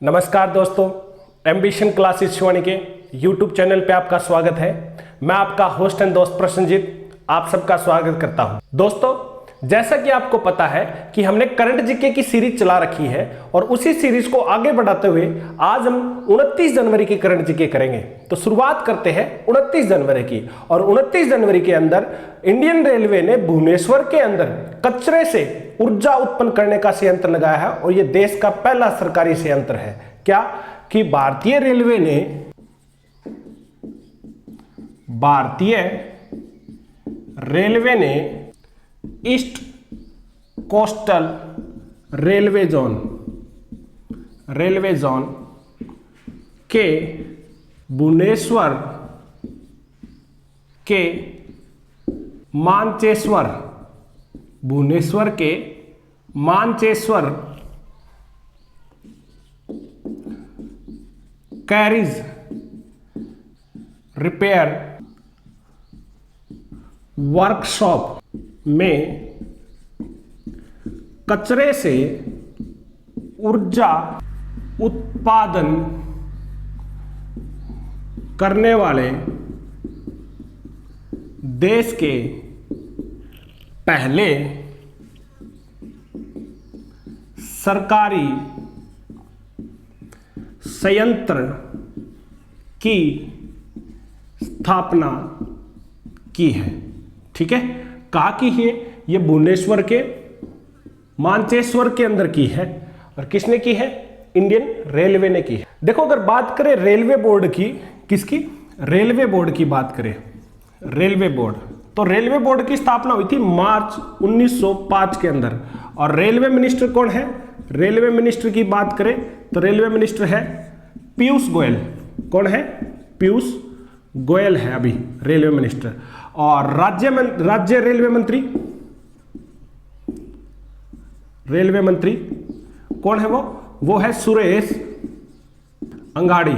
नमस्कार दोस्तों, ambition classes Shivani के यूट्यूब चैनल पे आपका स्वागत है। मैं आपका होस्ट एंड दोस्त प्रसन्नजीत आप सबका स्वागत करता हूं। दोस्तों, जैसा कि आपको पता है कि हमने करंट जीके की सीरीज चला रखी है और उसी सीरीज को आगे बढ़ाते हुए आज हम 29 जनवरी की करंट जीके करेंगे। तो शुरुआत करते हैं 29 जनवरी की। और 29 जनवरी के अंदर इंडियन रेलवे ने भुवनेश्वर के अंदर कचरे से ऊर्जा उत्पन्न करने का संयंत्र लगाया है और यह देश का पहला सरकारी संयंत्र है। क्या कि भारतीय रेलवे ने ईस्ट कोस्टल रेलवे जोन के भुवनेश्वर के मानचेश्वर कैरिज रिपेयर वर्कशॉप में कचरे से ऊर्जा उत्पादन करने वाले देश के पहले सरकारी संयंत्र की स्थापना की है। ठीक है, कहा कि ये भुवनेश्वर के मानचेश्वर के अंदर की है और किसने की है? इंडियन रेलवे ने की है। देखो, अगर बात करें रेलवे बोर्ड की, किसकी? रेलवे बोर्ड की बात करें, रेलवे बोर्ड, तो रेलवे बोर्ड की स्थापना हुई थी मार्च 1905 के अंदर। और रेलवे मिनिस्टर कौन है? रेलवे मिनिस्टर की बात करें तो रेलवे मिनिस्टर है पीयूष गोयल। कौन है? पीयूष गोयल है अभी रेलवे मिनिस्टर। और राज्य रेलवे मंत्री कौन है? वो है सुरेश अंगाड़ी।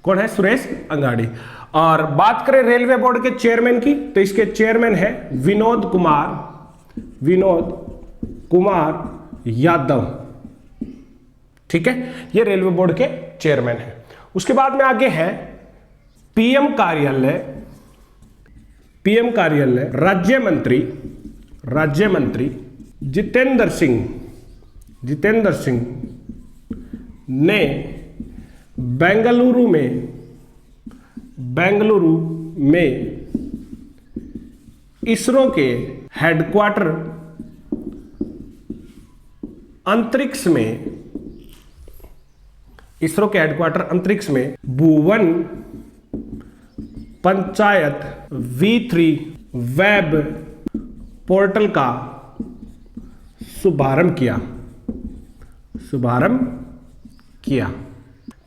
कौन है? सुरेश अंगाड़ी। और बात करें रेलवे बोर्ड के चेयरमैन की, तो इसके चेयरमैन है विनोद कुमार यादव। ठीक है, ये रेलवे बोर्ड के चेयरमैन है। उसके बाद में आगे है पीएम कार्यालय राज्य मंत्री जितेंद्र सिंह ने बेंगलुरु में इसरो के हेडक्वार्टर अंतरिक्ष में भुवन पंचायत V3 वेब पोर्टल का शुभारंभ किया।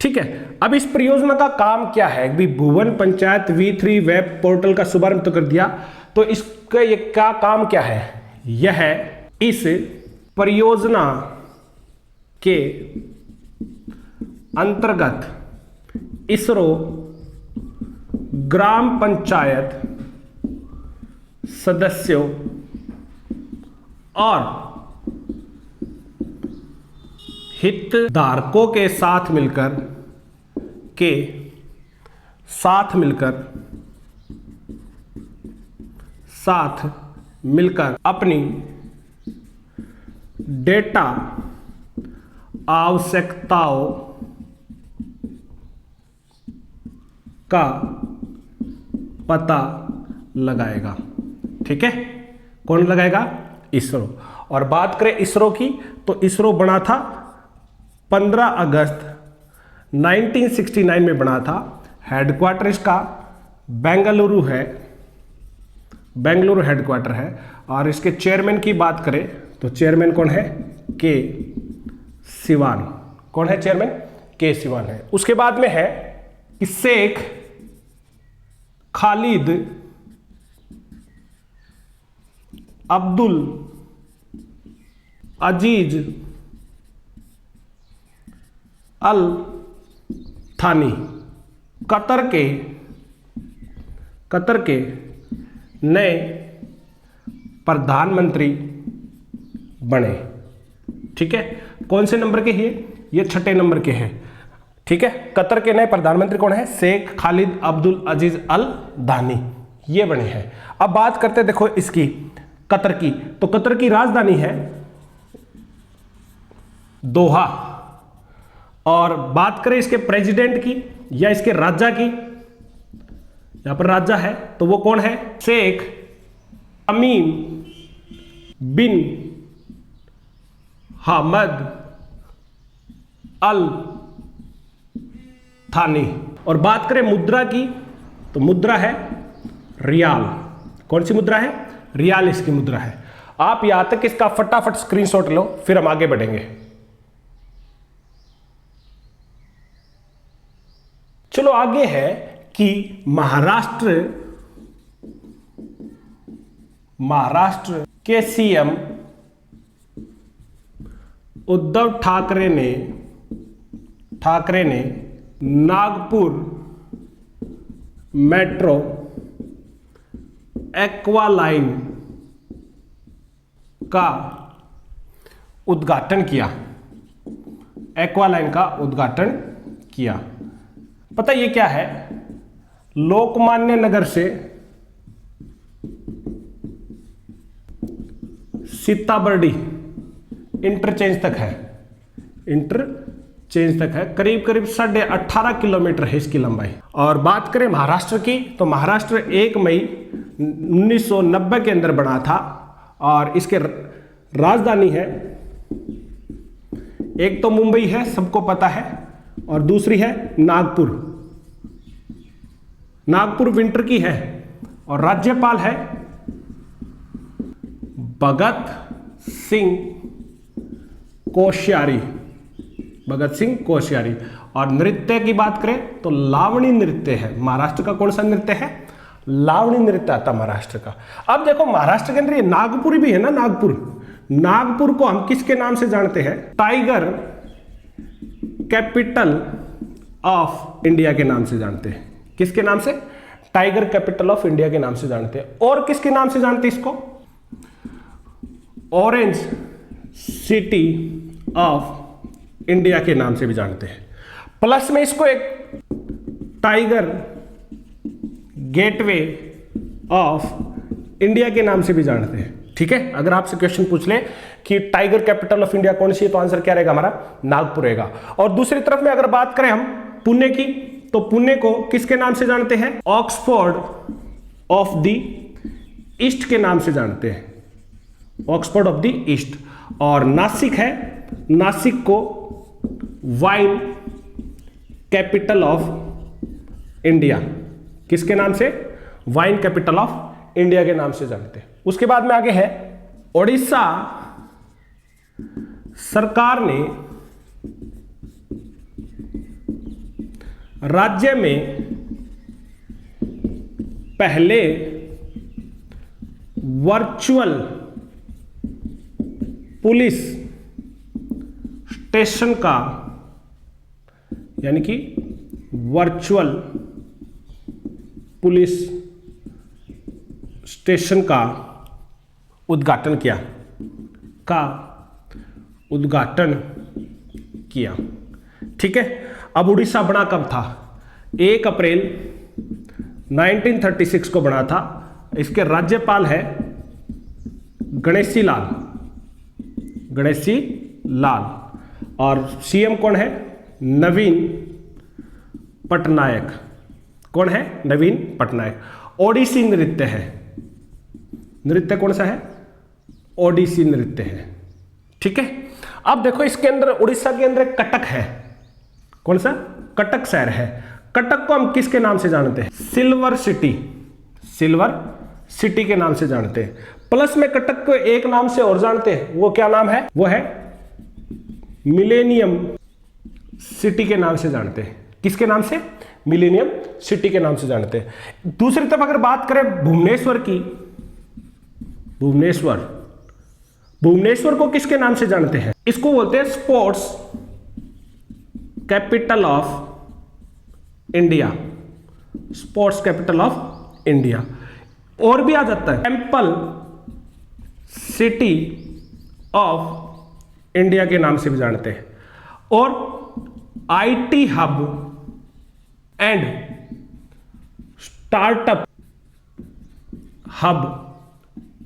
ठीक है, अब इस परियोजना का काम क्या है? भी भुवन पंचायत V3 वेब पोर्टल का शुभारंभ तो कर दिया, तो इसका ये क्या काम क्या है? यह इस परियोजना के अंतर्गत इसरो ग्राम पंचायत सदस्यों और हितधारकों के साथ मिलकर अपनी डेटा आवश्यकताओं का पता लगाएगा। ठीक है, कौन लगाएगा? इसरो। और बात करें इसरो की, तो इसरो बना था 15 अगस्त 1969 में बना था। हेडक्वार्टर इसका बेंगलुरु हेडक्वार्टर है। और इसके चेयरमैन की बात करें तो चेयरमैन कौन है? के सिवान। कौन है चेयरमैन? के सिवान है। उसके बाद में है शेख खालिद अब्दुल अजीज अल थानी कतर के नए प्रधानमंत्री बने। ठीक है, कौन से नंबर के ये 6ठे नंबर के हैं। ठीक है। कतर के नए प्रधानमंत्री कौन है? शेख खालिद अब्दुल अजीज अल धानी, ये बने हैं। अब बात करते हैं देखो इसकी कतर की, तो कतर की राजधानी है दोहा। और बात करें इसके प्रेसिडेंट की या इसके राजा की, यहां पर राजा है तो वो कौन है? शेख तमीम बिन हमद अल थानी। और बात करें मुद्रा की, तो मुद्रा है रियाल। कौन सी मुद्रा है? रियाल इसकी मुद्रा है। आप यहां तक इसका फटाफट स्क्रीनशॉट लो, फिर हम आगे बढ़ेंगे। चलो आगे है कि महाराष्ट्र के सीएम उद्धव ठाकरे ने नागपुर मेट्रो एक्वा लाइन का उद्घाटन किया। एक्वा लाइन का उद्घाटन किया। पता ये क्या है? लोकमान्य नगर से सीताबर्डी इंटरचेंज तक है, करीब करीब 18.5 किलोमीटर है इसकी लंबाई। और बात करें महाराष्ट्र की, तो महाराष्ट्र 1 मई 1990 के अंदर बना था। और इसके राजधानी है, एक तो मुंबई है, सबको पता है, और दूसरी है नागपुर विंटर की है। और राज्यपाल है भगत सिंह कोश्यारी। और नृत्य की बात करें तो लावणी नृत्य है। महाराष्ट्र का कौन सा नृत्य है? लावणी नृत्य आता महाराष्ट्र का। अब देखो महाराष्ट्र के अंदर ये नागपुर भी है ना, नागपुर को हम किसके नाम से जानते हैं? टाइगर कैपिटल ऑफ इंडिया के नाम से जानते हैं। किसके नाम से? टाइगर कैपिटल ऑफ इंडिया के नाम से जानते हैं। और किसके नाम से जानते हैं इसको? ऑरेंज सिटी ऑफ इंडिया के नाम से भी जानते हैं। प्लस में इसको एक टाइगर गेटवे ऑफ इंडिया के नाम से भी जानते हैं। ठीक है, अगर आपसे क्वेश्चन पूछ ले कि टाइगर कैपिटल ऑफ इंडिया कौन सी है, तो आंसर क्या रहेगा हमारा? नागपुर रहेगा। और दूसरी तरफ में अगर बात करें हम पुणे की, तो पुणे को किसके नाम से जानते हैं? ऑक्सफोर्ड ऑफ द ईस्ट के नाम से जानते हैं, ऑक्सफोर्ड ऑफ द ईस्ट। और नासिक है, नासिक को वाइन कैपिटल ऑफ इंडिया, किसके नाम से? वाइन कैपिटल ऑफ इंडिया के नाम से जानते हैं। उसके बाद में आगे है ओडिशा सरकार ने राज्य में पहले वर्चुअल पुलिस स्टेशन का, यानी कि वर्चुअल पुलिस स्टेशन का उद्घाटन किया। ठीक है। अब उड़ीसा बना कब था? 1 अप्रैल 1936 को बना था। इसके राज्यपाल है गणेशी लाल। और सीएम कौन है? नवीन पटनायक। कौन है? नवीन पटनायक। ओडिसी नृत्य है, नृत्य कौन सा है? ओडिसी नृत्य है। ठीक है। अब देखो इसके अंदर उड़ीसा के अंदर कटक है। कौन सा? कटक शहर है। कटक को हम किसके नाम से जानते हैं? सिल्वर सिटी के नाम से जानते हैं। प्लस में कटक को एक नाम से और जानते हैं, वो क्या नाम है? वो है मिलेनियम सिटी के नाम से जानते हैं। किसके नाम से? मिलेनियम सिटी के नाम से जानते हैं। दूसरी तरफ अगर बात करें भुवनेश्वर की, भुवनेश्वर को किसके नाम से जानते हैं? इसको बोलते हैं sports capital of India, sports capital of India. और भी आ जाता है टेंपल सिटी ऑफ इंडिया के नाम से भी जानते हैं। और IT hub and startup hub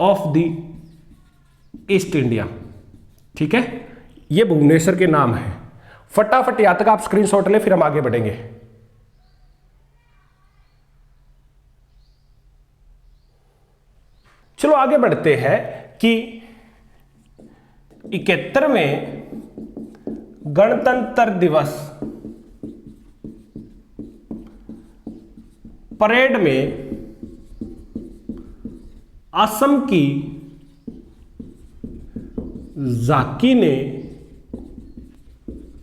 of the east India. ठीक है, ये भुवनेश्वर के नाम है। फटाफट यहां तक आप स्क्रीनशॉट ले, फिर हम आगे बढ़ेंगे। चलो आगे बढ़ते हैं कि 71वें गणतंत्र दिवस परेड में असम की झांकी ने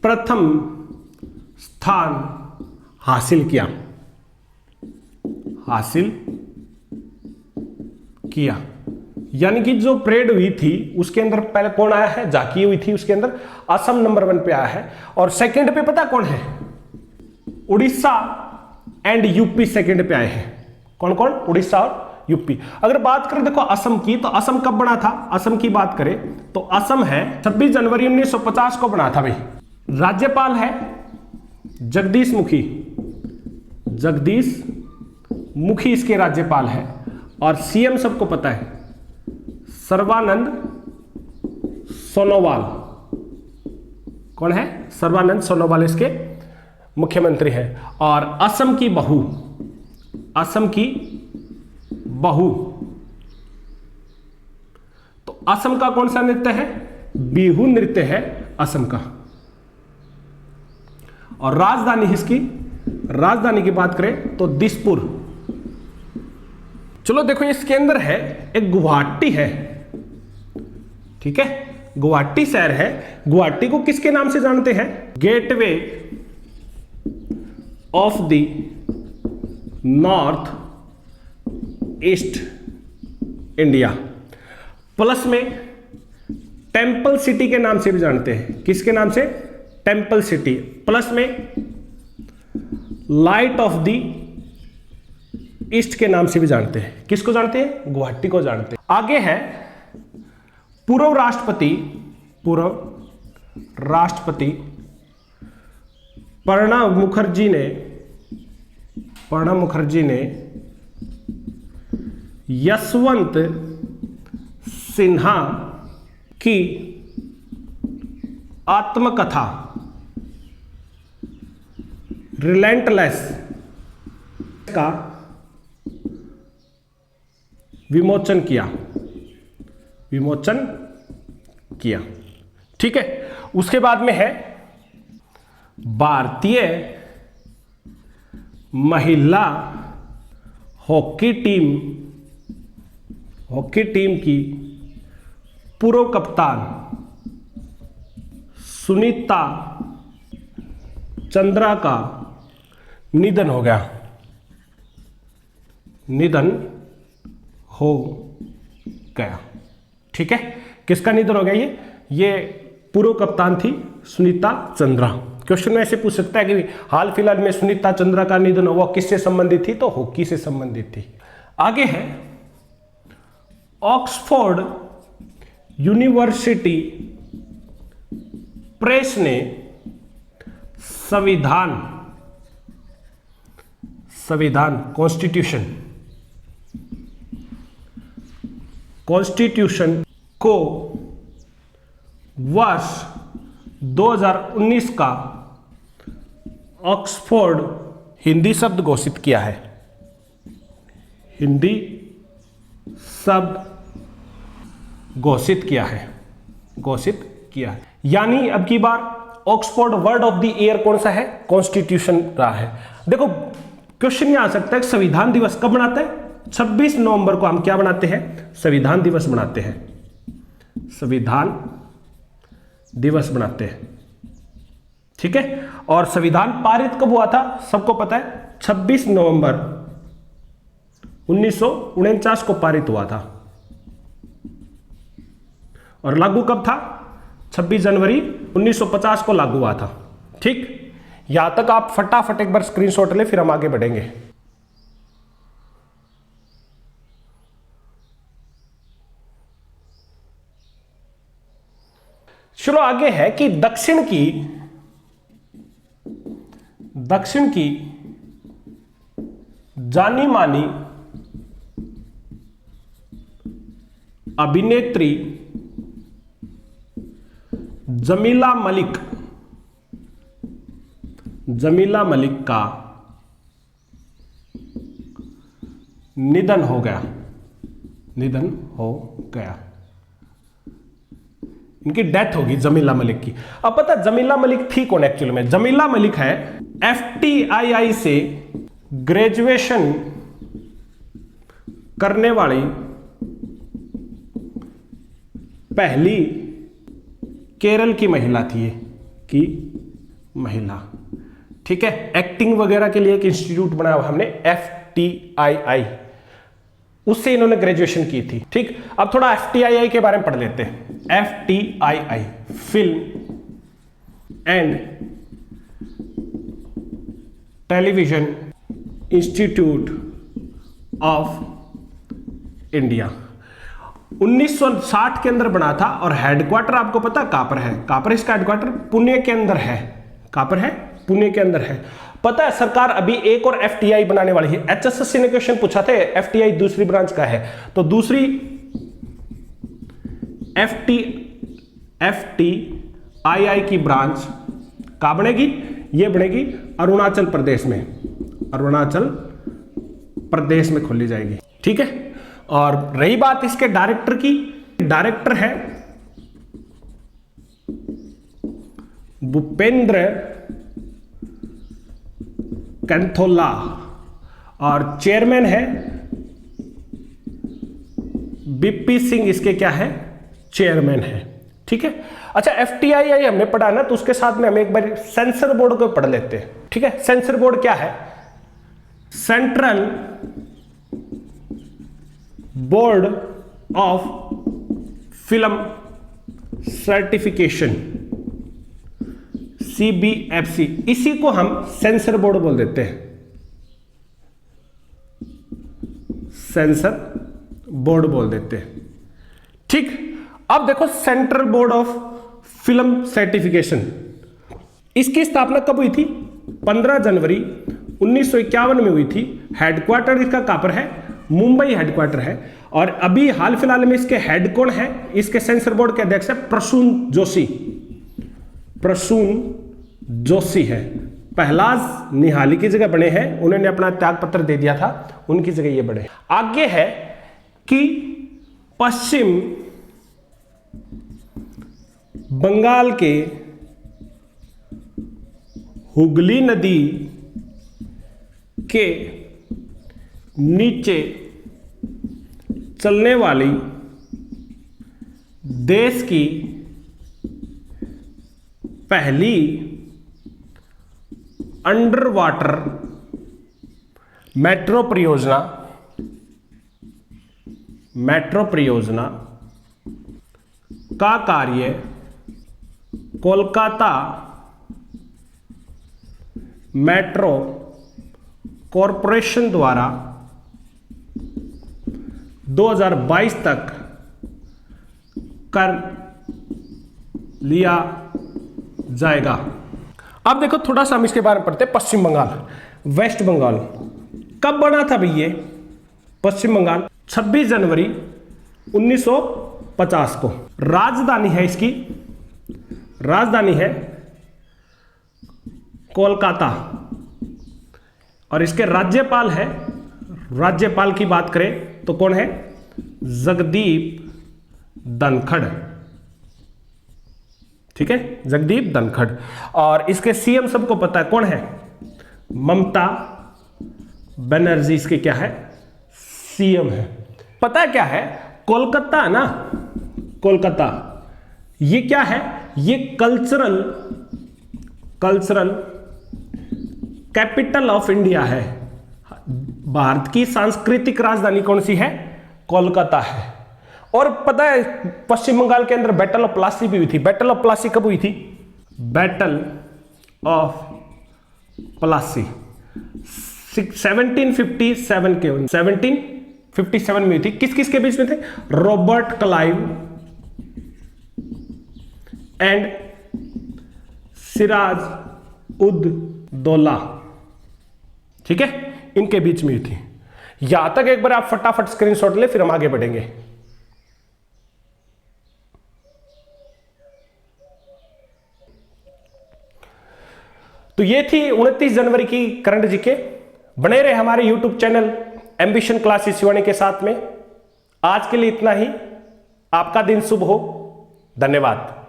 प्रथम स्थान हासिल किया। यानी कि जो परेड हुई थी उसके अंदर पहले कौन आया है, झांकी हुई थी, उसके अंदर असम नंबर 1 पे आया है। और सेकंड पे पता कौन है, उड़ीसा एंड यूपी सेकंड पे आए हैं। कौन कौन, उड़ीसा और यूपी। अगर बात करें देखो असम की, तो असम कब बना था, असम की बात करें तो असम है 26 जनवरी 1950 को बना था भाई। राज्यपाल है जगदीश मुखी इसके राज्यपाल है। और सीएम सबको पता है सर्बानंद सोनोवाल। कौन है, सर्बानंद सोनोवाल इसके मुख्यमंत्री है। और असम की बहू तो असम का कौन सा नृत्य है, बिहू नृत्य है असम का। और राजधानी की बात करें तो दिसपुर। चलो देखो इसके अंदर है एक गुवाहाटी है। ठीक है, गुवाहाटी शहर है। गुवाहाटी को किसके नाम से जानते हैं, gateway of the north east India. Plus में टेंपल सिटी के नाम से भी जानते हैं। किसके नाम से, टेंपल सिटी। प्लस में लाइट ऑफ द ईस्ट के नाम से भी जानते हैं। किसको जानते हैं, गुवाहाटी को जानते हैं। आगे है पूर्व राष्ट्रपति प्रणब मुखर्जी ने यशवंत सिन्हा की आत्मकथा रिलेंटलेस का विमोचन किया। ठीक है, उसके बाद में है भारतीय महिला हॉकी टीम की पूर्व कप्तान सुनीता चंद्रा का निधन हो गया। ठीक है, किसका निधन हो गया, ये पूर्व कप्तान थी सुनीता चंद्रा। क्वेश्चन में ऐसे पूछ सकता है कि हाल फिलहाल में सुनीता चंद्रा का निधन हुआ, किससे संबंधित थी, तो हॉकी से संबंधित थी। आगे है ऑक्सफोर्ड यूनिवर्सिटी प्रेस ने संविधान कॉन्स्टिट्यूशन को वर्ष 2019 का ऑक्सफोर्ड हिंदी शब्द घोषित किया है। घोषित किया है। यानी अब की बार Oxford word of the year कौन सा है, कॉन्स्टिट्यूशन रहा है। देखो क्वेश्चन ये आ सकता है संविधान दिवस कब मनाते हैं, 26 नवंबर को हम क्या बनाते हैं, संविधान दिवस बनाते हैं। ठीक है, और संविधान पारित कब हुआ था, सबको पता है 26 नवंबर 1949 को पारित हुआ था। और लागू कब था, 26 जनवरी 1950 को लागू हुआ था। ठीक, यहां तक आप फटाफट एक बार स्क्रीनशॉट ले, फिर हम आगे बढ़ेंगे। चलो आगे है कि दक्षिण की दक्षिण की जानी मानी अभिनेत्री जमीला मलिक का निधन हो गया। इनकी डेथ होगी जमीला मलिक की। अब पता जमीला मलिक थी कौन एक्चुअली में? जमीला मलिक है FTII से ग्रेजुएशन करने वाली पहली केरल की महिला थी, ठीक है। एक्टिंग वगैरह के लिए एक इंस्टीट्यूट बनाया हुआ हमने FTII, उससे इन्होंने ग्रेजुएशन की थी, ठीक। अब थोड़ा FTII के बारे में पढ़ लेते हैं। FTII film and television institute of India 1960 के अंदर बना था और हेडक्वार्टर आपको पता कहां पर है? कहां पर इसका हेडक्वार्टर? पुणे के अंदर है। कहां पर है? पुणे के अंदर है। पता है सरकार अभी एक और FTI बनाने वाली है। HSSC ने क्वेश्चन पूछा था FTI दूसरी ब्रांच का है, तो दूसरी FTII की ब्रांच कहां बनेगी? ये बनेगी अरुणाचल प्रदेश में खोली जाएगी, ठीक है। और रही बात इसके डायरेक्टर की, डायरेक्टर है भूपेंद्र कैंथोला और चेयरमैन है बीपी सिंह, इसके क्या है? चेयरमैन है, ठीक है। अच्छा FTII हमने पढ़ा ना, तो उसके साथ में हम एक बार सेंसर बोर्ड को पढ़ लेते हैं, ठीक है। सेंसर बोर्ड क्या है? Central board of film certification, CBFC, इसी को हम सेंसर बोर्ड बोल देते हैं, सेंसर बोर्ड बोल देते हैं, ठीक। अब देखो central board of film certification, इसकी स्थापना कब हुई थी? 15 जनवरी 1951 में हुई थी। हेडक्वार्टर इसका कहां पर है? मुंबई हेडक्वार्टर है। और अभी हाल फिलहाल में इसके हेड कौन है? इसके सेंसर बोर्ड के अध्यक्ष है प्रसून जोशी है। प्रहलाद निहाली की जगह बने हैं, उन्होंने अपना त्याग पत्र दे दिया था, उनकी जगह ये बने। आगे है कि पश्चिम बंगाल के हुगली नदी के नीचे चलने वाली देश की पहली अंडर वाटर मेट्रो परियोजना का कार्य कोलकाता मेट्रो कॉरपोरेशन द्वारा 2022 तक कर लिया जाएगा। अब देखो थोड़ा सा हम इसके बारे में पढ़ते हैं। पश्चिम बंगाल, वेस्ट बंगाल कब बना था भैया? पश्चिम बंगाल 26 जनवरी 1950 को। राजधानी है इसकी, राजधानी है कोलकाता। और इसके राज्यपाल है, राज्यपाल की बात करें तो कौन है? जगदीप धनखड़, ठीक है, जगदीप धनखड़। और इसके सीएम सबको पता है कौन है? ममता बनर्जी इसके क्या है? सीएम है। पता है क्या है? कोलकाता ना, कोलकाता ये क्या है? ये कल्चरल कैपिटल ऑफ इंडिया है। भारत की सांस्कृतिक राजधानी कौन सी है? कोलकाता है। और पता है पश्चिम बंगाल के अंदर बैटल ऑफ प्लासी भी हुई थी। बैटल ऑफ प्लासी कब हुई थी? बैटल ऑफ प्लासी 1757 के 1757 में हुई थी। किस किस के बीच में थे? Robert Clive and Siraj ud Daula. ठीक है, इनके बीच में थी। यहां तक एक बार आप फटाफट स्क्रीनशॉट ले, फिर हम आगे बढ़ेंगे। तो ये थी 29 जनवरी की करंट जीके। बने रहे हमारे YouTube channel ambition classes Shivani के साथ में। आज के लिए इतना ही। आपका दिन शुभ हो। धन्यवाद।